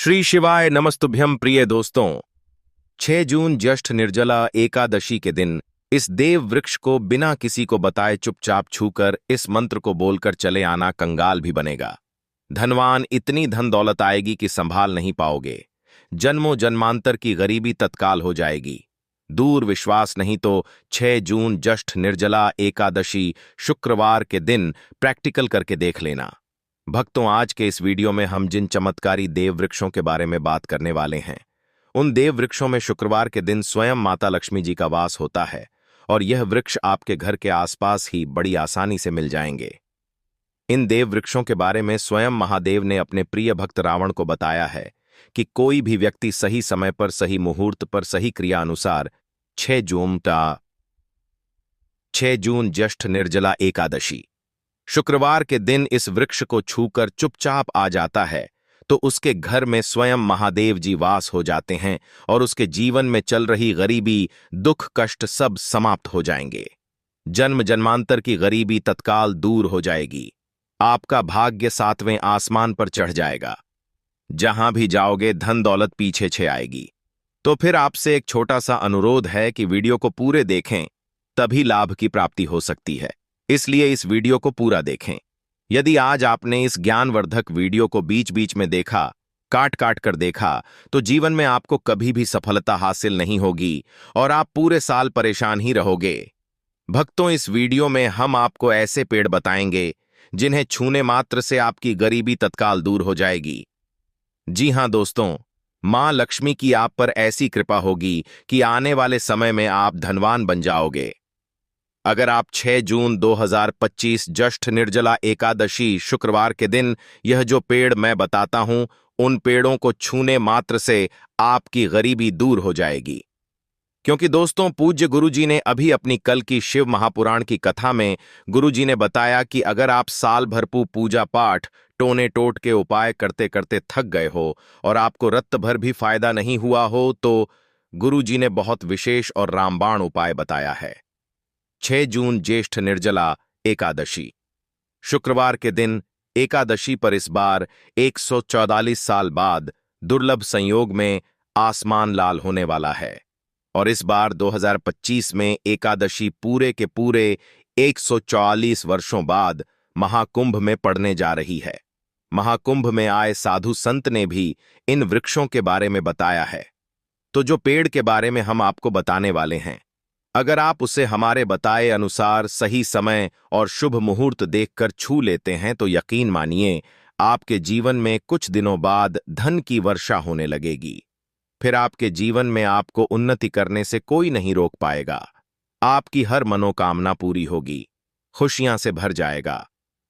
श्री शिवाय नमस्तुभ्यम प्रिय दोस्तों। 6 जून ज्येष्ठ निर्जला एकादशी के दिन इस देव वृक्ष को बिना किसी को बताए चुपचाप छूकर इस मंत्र को बोलकर चले आना कंगाल भी बनेगा। धनवान इतनी धन दौलत आएगी कि संभाल नहीं पाओगे। जन्मों जन्मांतर की गरीबी तत्काल हो जाएगी। दूर विश्वास नहीं तो 6 जून ज्येष्ठ निर्जला एकादशी शुक्रवार के दिन प्रैक्टिकल करके देख लेना। भक्तों, आज के इस वीडियो में हम जिन चमत्कारी देव वृक्षों के बारे में बात करने वाले हैं, उन देव वृक्षों में शुक्रवार के दिन स्वयं माता लक्ष्मी जी का वास होता है और यह वृक्ष आपके घर के आसपास ही बड़ी आसानी से मिल जाएंगे। इन देव वृक्षों के बारे में स्वयं महादेव ने अपने प्रिय भक्त रावण को बताया है कि कोई भी व्यक्ति सही समय पर सही मुहूर्त पर सही क्रिया अनुसार 6 जून ज्येष्ठ निर्जला एकादशी शुक्रवार के दिन इस वृक्ष को छूकर चुपचाप आ जाता है तो उसके घर में स्वयं महादेव जी वास हो जाते हैं और उसके जीवन में चल रही गरीबी, दुख, कष्ट सब समाप्त हो जाएंगे। जन्म जन्मांतर की गरीबी तत्काल दूर हो जाएगी। आपका भाग्य 7वें आसमान पर चढ़ जाएगा। जहां भी जाओगे धन दौलत पीछे छे आएगी। तो फिर आपसे एक छोटा सा अनुरोध है कि वीडियो को पूरे देखें, तभी लाभ की प्राप्ति हो सकती है। इसलिए इस वीडियो को पूरा देखें। यदि आज आपने इस ज्ञानवर्धक वीडियो को बीच बीच में देखा, काट काट कर देखा, तो जीवन में आपको कभी भी सफलता हासिल नहीं होगी और आप पूरे साल परेशान ही रहोगे। भक्तों, इस वीडियो में हम आपको ऐसे पेड़ बताएंगे जिन्हें छूने मात्र से आपकी गरीबी तत्काल दूर हो जाएगी। जी हां दोस्तों, मां लक्ष्मी की आप पर ऐसी कृपा होगी कि आने वाले समय में आप धनवान बन जाओगे। अगर आप 6 जून 2025 ज्येष्ठ निर्जला एकादशी शुक्रवार के दिन यह जो पेड़ मैं बताता हूं, उन पेड़ों को छूने मात्र से आपकी गरीबी दूर हो जाएगी। क्योंकि दोस्तों, पूज्य गुरुजी ने अभी अपनी कल की शिव महापुराण की कथा में गुरुजी ने बताया कि अगर आप साल भर पूजा पाठ, टोने टोट के उपाय करते करते थक गए हो और आपको रत्त भर भी फायदा नहीं हुआ हो, तो गुरुजी ने बहुत विशेष और रामबाण उपाय बताया है। 6 जून ज्येष्ठ निर्जला एकादशी शुक्रवार के दिन एकादशी पर इस बार 144 साल बाद दुर्लभ संयोग में आसमान लाल होने वाला है और इस बार 2025 में एकादशी पूरे के पूरे 144 वर्षों बाद महाकुंभ में पड़ने जा रही है। महाकुंभ में आए साधु संत ने भी इन वृक्षों के बारे में बताया है। तो जो पेड़ के बारे में हम आपको बताने वाले हैं, अगर आप उसे हमारे बताए अनुसार सही समय और शुभ मुहूर्त देखकर छू लेते हैं तो यकीन मानिए आपके जीवन में कुछ दिनों बाद धन की वर्षा होने लगेगी। फिर आपके जीवन में आपको उन्नति करने से कोई नहीं रोक पाएगा। आपकी हर मनोकामना पूरी होगी, खुशियां से भर जाएगा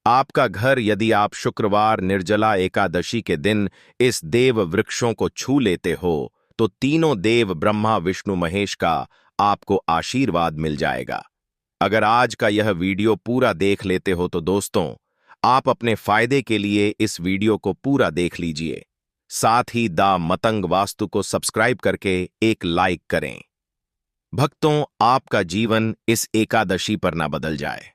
आपका घर। यदि आप शुक्रवार निर्जला एकादशी के दिन इस देव वृक्षों को छू लेते हो तो तीनों देव ब्रह्मा विष्णु महेश का आपको आशीर्वाद मिल जाएगा। अगर आज का यह वीडियो पूरा देख लेते हो तो दोस्तों, आप अपने फायदे के लिए इस वीडियो को पूरा देख लीजिए। साथ ही द मतंग वास्तु को सब्सक्राइब करके एक लाइक करें। भक्तों, आपका जीवन इस एकादशी पर ना बदल जाए।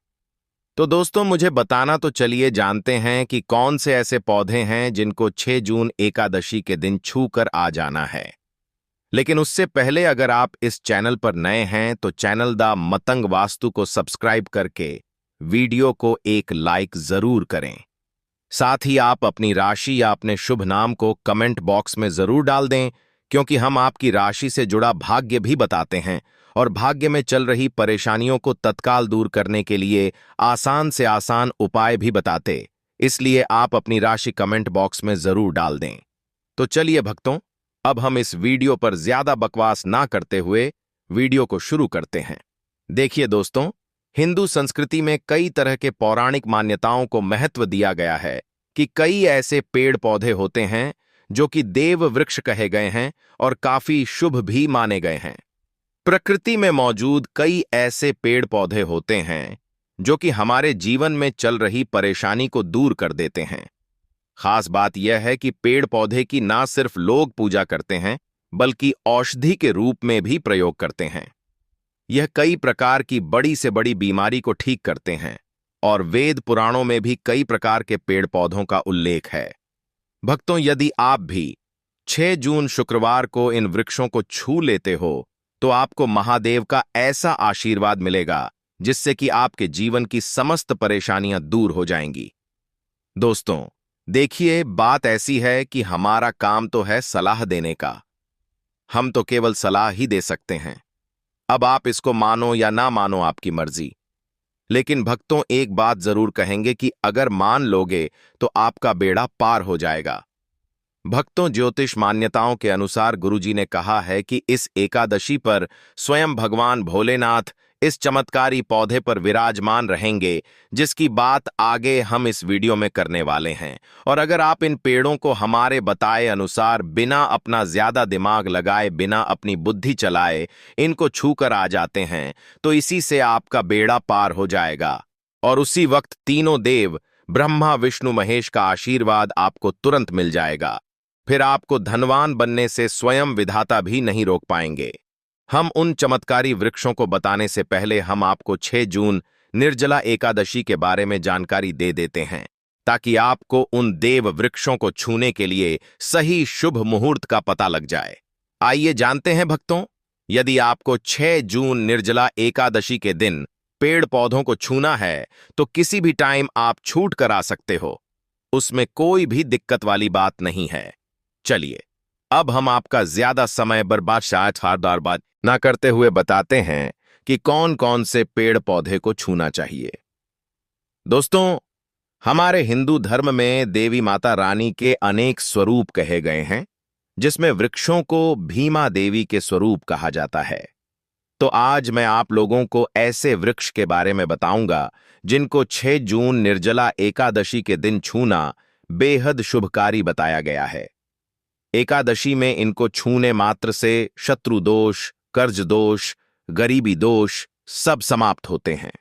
तो दोस्तों, मुझे बताना तो चलिए जानते हैं कि कौन से ऐसे पौधे हैं जिनको 6 जून एकादशी के दिन छू कर आ जाना है। लेकिन उससे पहले अगर आप इस चैनल पर नए हैं तो चैनल द मतंग वास्तु को सब्सक्राइब करके वीडियो को एक लाइक जरूर करें। साथ ही आप अपनी राशि या अपने शुभ नाम को कमेंट बॉक्स में जरूर डाल दें, क्योंकि हम आपकी राशि से जुड़ा भाग्य भी बताते हैं और भाग्य में चल रही परेशानियों को तत्काल दूर करने के लिए आसान से आसान उपाय भी बताते। इसलिए आप अपनी राशि कमेंट बॉक्स में जरूर डाल दें। तो चलिए भक्तों, अब हम इस वीडियो पर ज्यादा बकवास ना करते हुए वीडियो को शुरू करते हैं। देखिए दोस्तों, हिंदू संस्कृति में कई तरह के पौराणिक मान्यताओं को महत्व दिया गया है कि कई ऐसे पेड़ पौधे होते हैं जो कि देव वृक्ष कहे गए हैं और काफी शुभ भी माने गए हैं। प्रकृति में मौजूद कई ऐसे पेड़ पौधे होते हैं जो कि हमारे जीवन में चल रही परेशानी को दूर कर देते हैं। खास बात यह है कि पेड़ पौधे की ना सिर्फ लोग पूजा करते हैं बल्कि औषधि के रूप में भी प्रयोग करते हैं। यह कई प्रकार की बड़ी से बड़ी बीमारी को ठीक करते हैं और वेद पुराणों में भी कई प्रकार के पेड़ पौधों का उल्लेख है। भक्तों, यदि आप भी 6 जून शुक्रवार को इन वृक्षों को छू लेते हो तो आपको महादेव का ऐसा आशीर्वाद मिलेगा जिससे कि आपके जीवन की समस्त परेशानियां दूर हो जाएंगी। दोस्तों, देखिए, बात ऐसी है कि हमारा काम तो है सलाह देने का। हम तो केवल सलाह ही दे सकते हैं। अब आप इसको मानो या ना मानो, आपकी मर्जी। लेकिन भक्तों, एक बात जरूर कहेंगे कि अगर मान लोगे तो आपका बेड़ा पार हो जाएगा। भक्तों, ज्योतिष मान्यताओं के अनुसार गुरुजी ने कहा है कि इस एकादशी पर स्वयं भगवान भोलेनाथ इस चमत्कारी पौधे पर विराजमान रहेंगे, जिसकी बात आगे हम इस वीडियो में करने वाले हैं। और अगर आप इन पेड़ों को हमारे बताए अनुसार बिना अपना ज्यादा दिमाग लगाए, बिना अपनी बुद्धि चलाए इनको छूकर आ जाते हैं तो इसी से आपका बेड़ा पार हो जाएगा। और उसी वक्त तीनों देव ब्रह्मा विष्णु महेश का आशीर्वाद आपको तुरंत मिल जाएगा। फिर आपको धनवान बनने से स्वयं विधाता भी नहीं रोक पाएंगे। हम उन चमत्कारी वृक्षों को बताने से पहले हम आपको 6 जून निर्जला एकादशी के बारे में जानकारी दे देते हैं, ताकि आपको उन देव वृक्षों को छूने के लिए सही शुभ मुहूर्त का पता लग जाए। आइए जानते हैं भक्तों, यदि आपको 6 जून निर्जला एकादशी के दिन पेड़ पौधों को छूना है तो किसी भी टाइम आप छूट कर आ सकते हो। उसमें कोई भी दिक्कत वाली बात नहीं है। चलिए, अब हम आपका ज्यादा समय बर्बाद ना करते हुए बताते हैं कि कौन कौन से पेड़ पौधे को छूना चाहिए। दोस्तों, हमारे हिंदू धर्म में देवी माता रानी के अनेक स्वरूप कहे गए हैं, जिसमें वृक्षों को भीमा देवी के स्वरूप कहा जाता है। तो आज मैं आप लोगों को ऐसे वृक्ष के बारे में बताऊंगा जिनको 6 जून निर्जला एकादशी के दिन छूना बेहद शुभकारी बताया गया है। एकादशी में इनको छूने मात्र से शत्रु दोष, कर्ज दोष, गरीबी दोष सब समाप्त होते हैं।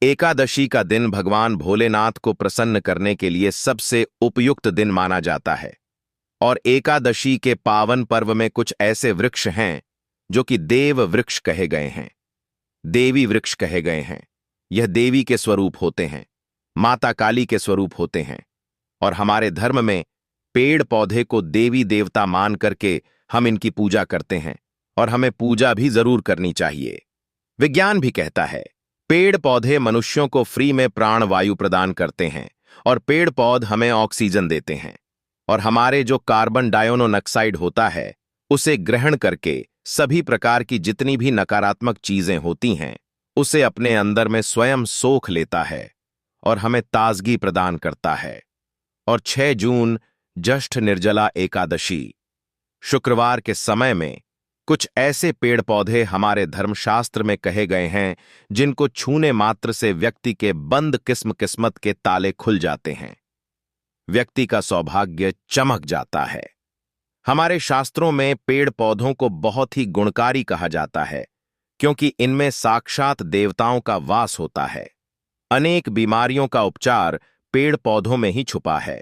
एकादशी का दिन भगवान भोलेनाथ को प्रसन्न करने के लिए सबसे उपयुक्त दिन माना जाता है। और एकादशी के पावन पर्व में कुछ ऐसे वृक्ष हैं जो कि देव वृक्ष कहे गए हैं, देवी वृक्ष कहे गए हैं। यह देवी के स्वरूप होते हैं, माता काली के स्वरूप होते हैं। और हमारे धर्म में पेड़ पौधे को देवी देवता मान करके हम इनकी पूजा करते हैं, और हमें पूजा भी जरूर करनी चाहिए। विज्ञान भी कहता है पेड़ पौधे मनुष्यों को फ्री में प्राण वायु प्रदान करते हैं, और पेड़ पौध हमें ऑक्सीजन देते हैं। और हमारे जो कार्बन डाइऑक्साइड होता है उसे ग्रहण करके सभी प्रकार की जितनी भी नकारात्मक चीजें होती हैं उसे अपने अंदर में स्वयं सोख लेता है और हमें ताजगी प्रदान करता है। और 6 जून ज्येष्ठ निर्जला एकादशी शुक्रवार के समय में कुछ ऐसे पेड़ पौधे हमारे धर्मशास्त्र में कहे गए हैं जिनको छूने मात्र से व्यक्ति के बंद किस्मत के ताले खुल जाते हैं, व्यक्ति का सौभाग्य चमक जाता है। हमारे शास्त्रों में पेड़ पौधों को बहुत ही गुणकारी कहा जाता है, क्योंकि इनमें साक्षात देवताओं का वास होता है। अनेक बीमारियों का उपचार पेड़ पौधों में ही छुपा है।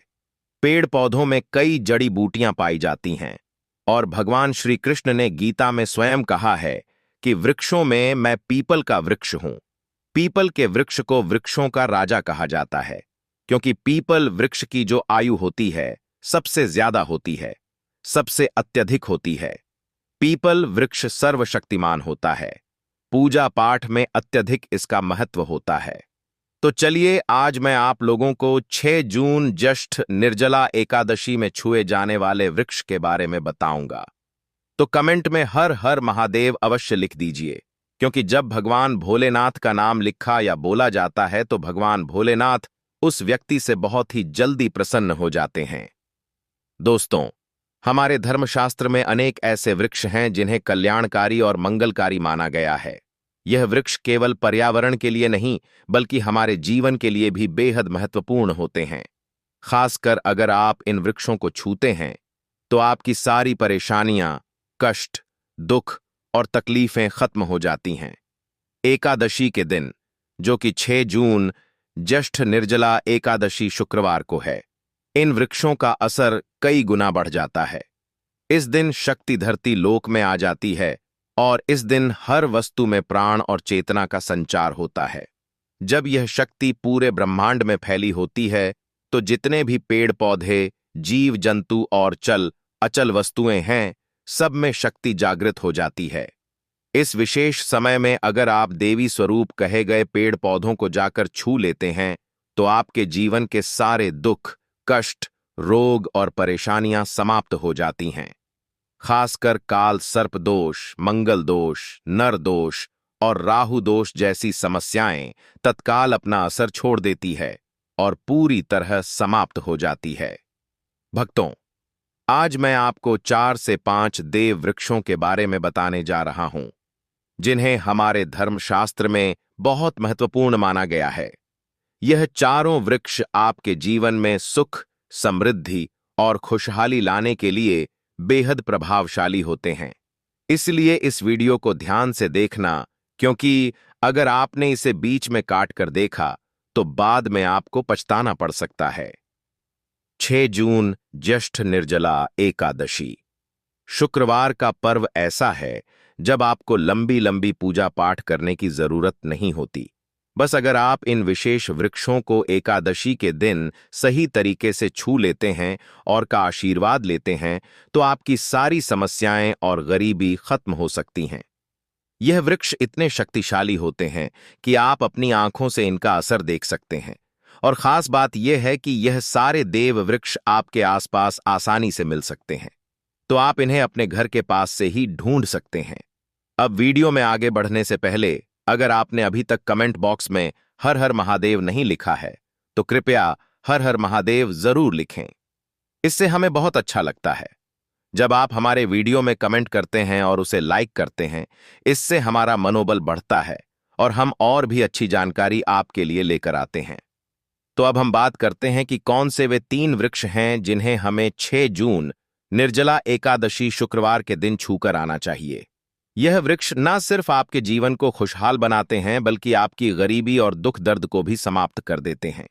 पेड़ पौधों में कई जड़ी बूटियां पाई जाती हैं, और भगवान श्री कृष्ण ने गीता में स्वयं कहा है कि वृक्षों में मैं पीपल का वृक्ष हूं। पीपल के वृक्ष को वृक्षों का राजा कहा जाता है, क्योंकि पीपल वृक्ष की जो आयु होती है सबसे ज्यादा होती है, सबसे अत्यधिक होती है। पीपल वृक्ष सर्वशक्तिमान होता है। पूजा पाठ में अत्यधिक इसका महत्व होता है। तो चलिए, आज मैं आप लोगों को 6 जून ज्येष्ठ निर्जला एकादशी में छुए जाने वाले वृक्ष के बारे में बताऊंगा। तो कमेंट में हर हर महादेव अवश्य लिख दीजिए, क्योंकि जब भगवान भोलेनाथ का नाम लिखा या बोला जाता है तो भगवान भोलेनाथ उस व्यक्ति से बहुत ही जल्दी प्रसन्न हो जाते हैं। दोस्तों, हमारे धर्मशास्त्र में अनेक ऐसे वृक्ष हैं जिन्हें कल्याणकारी और मंगलकारी माना गया है। यह वृक्ष केवल पर्यावरण के लिए नहीं बल्कि हमारे जीवन के लिए भी बेहद महत्वपूर्ण होते हैं। खासकर अगर आप इन वृक्षों को छूते हैं तो आपकी सारी परेशानियां, कष्ट, दुख और तकलीफें खत्म हो जाती हैं। एकादशी के दिन, जो कि 6 जून ज्येष्ठ निर्जला एकादशी शुक्रवार को है, इन वृक्षों का असर कई गुना बढ़ जाता है। इस दिन शक्ति धरती लोक में आ जाती है, और इस दिन हर वस्तु में प्राण और चेतना का संचार होता है। जब यह शक्ति पूरे ब्रह्मांड में फैली होती है तो जितने भी पेड़ पौधे, जीव जंतु और चल अचल वस्तुएं हैं, सब में शक्ति जागृत हो जाती है। इस विशेष समय में अगर आप देवी स्वरूप कहे गए पेड़ पौधों को जाकर छू लेते हैं तो आपके जीवन के सारे दुख, कष्ट, रोग और परेशानियां समाप्त हो जाती हैं। खासकर काल सर्प दोष, मंगल दोष, नर दोष और राहु दोष जैसी समस्याएं तत्काल अपना असर छोड़ देती है और पूरी तरह समाप्त हो जाती है। भक्तों, आज मैं आपको 4 से 5 देव वृक्षों के बारे में बताने जा रहा हूं, जिन्हें हमारे धर्मशास्त्र में बहुत महत्वपूर्ण माना गया है। यह चारों वृक्ष आपके जीवन में सुख, समृद्धि और खुशहाली लाने के लिए बेहद प्रभावशाली होते हैं। इसलिए इस वीडियो को ध्यान से देखना, क्योंकि अगर आपने इसे बीच में काट कर देखा तो बाद में आपको पछताना पड़ सकता है। 6 जून, ज्येष्ठ निर्जला एकादशी। शुक्रवार का पर्व ऐसा है जब आपको लंबी लंबी पूजा पाठ करने की जरूरत नहीं होती। बस अगर आप इन विशेष वृक्षों को एकादशी के दिन सही तरीके से छू लेते हैं और का आशीर्वाद लेते हैं तो आपकी सारी समस्याएं और गरीबी खत्म हो सकती हैं। यह वृक्ष इतने शक्तिशाली होते हैं कि आप अपनी आंखों से इनका असर देख सकते हैं। और खास बात यह है कि यह सारे देव वृक्ष आपके आसपास आसानी से मिल सकते हैं, तो आप इन्हें अपने घर के पास से ही ढूंढ सकते हैं। अब वीडियो में आगे बढ़ने से पहले अगर आपने अभी तक कमेंट बॉक्स में हर हर महादेव नहीं लिखा है तो कृपया हर हर महादेव जरूर लिखें। इससे हमें बहुत अच्छा लगता है। जब आप हमारे वीडियो में कमेंट करते हैं और उसे लाइक करते हैं, इससे हमारा मनोबल बढ़ता है और हम और भी अच्छी जानकारी आपके लिए लेकर आते हैं। तो अब हम बात करते हैं कि कौन से वे 3 वृक्ष हैं जिन्हें हमें 6 जून निर्जला एकादशी शुक्रवार के दिन छूकर आना चाहिए। यह वृक्ष न सिर्फ आपके जीवन को खुशहाल बनाते हैं बल्कि आपकी गरीबी और दुख दर्द को भी समाप्त कर देते हैं।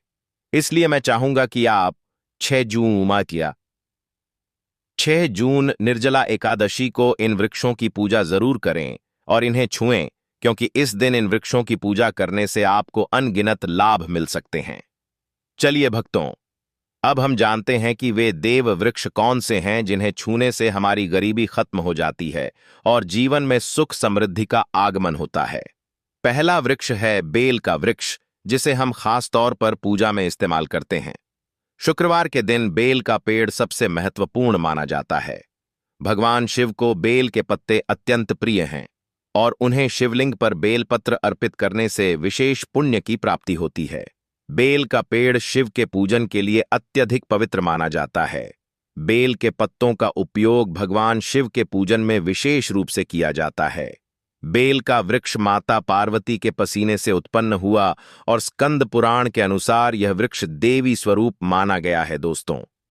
इसलिए मैं चाहूंगा कि आप 6 जून निर्जला एकादशी को इन वृक्षों की पूजा जरूर करें और इन्हें छुएं, क्योंकि इस दिन इन वृक्षों की पूजा करने से आपको अनगिनत लाभ मिल सकते हैं। चलिए भक्तों, अब हम जानते हैं कि वे देव वृक्ष कौन से हैं जिन्हें छूने से हमारी गरीबी खत्म हो जाती है और जीवन में सुख समृद्धि का आगमन होता है। पहला वृक्ष है बेल का वृक्ष, जिसे हम खास तौर पर पूजा में इस्तेमाल करते हैं। शुक्रवार के दिन बेल का पेड़ सबसे महत्वपूर्ण माना जाता है। भगवान शिव को बेल के पत्ते अत्यंत प्रिय हैं और उन्हें शिवलिंग पर बेलपत्र अर्पित करने से विशेष पुण्य की प्राप्ति होती है। बेल का पेड़ शिव के पूजन के लिए अत्यधिक पवित्र माना जाता है। बेल के पत्तों का उपयोग भगवान शिव के पूजन में विशेष रूप से किया जाता है। बेल का वृक्ष माता पार्वती के पसीने से उत्पन्न हुआ और स्कंद पुराण के अनुसार यह वृक्ष देवी स्वरूप माना गया है। दोस्तों,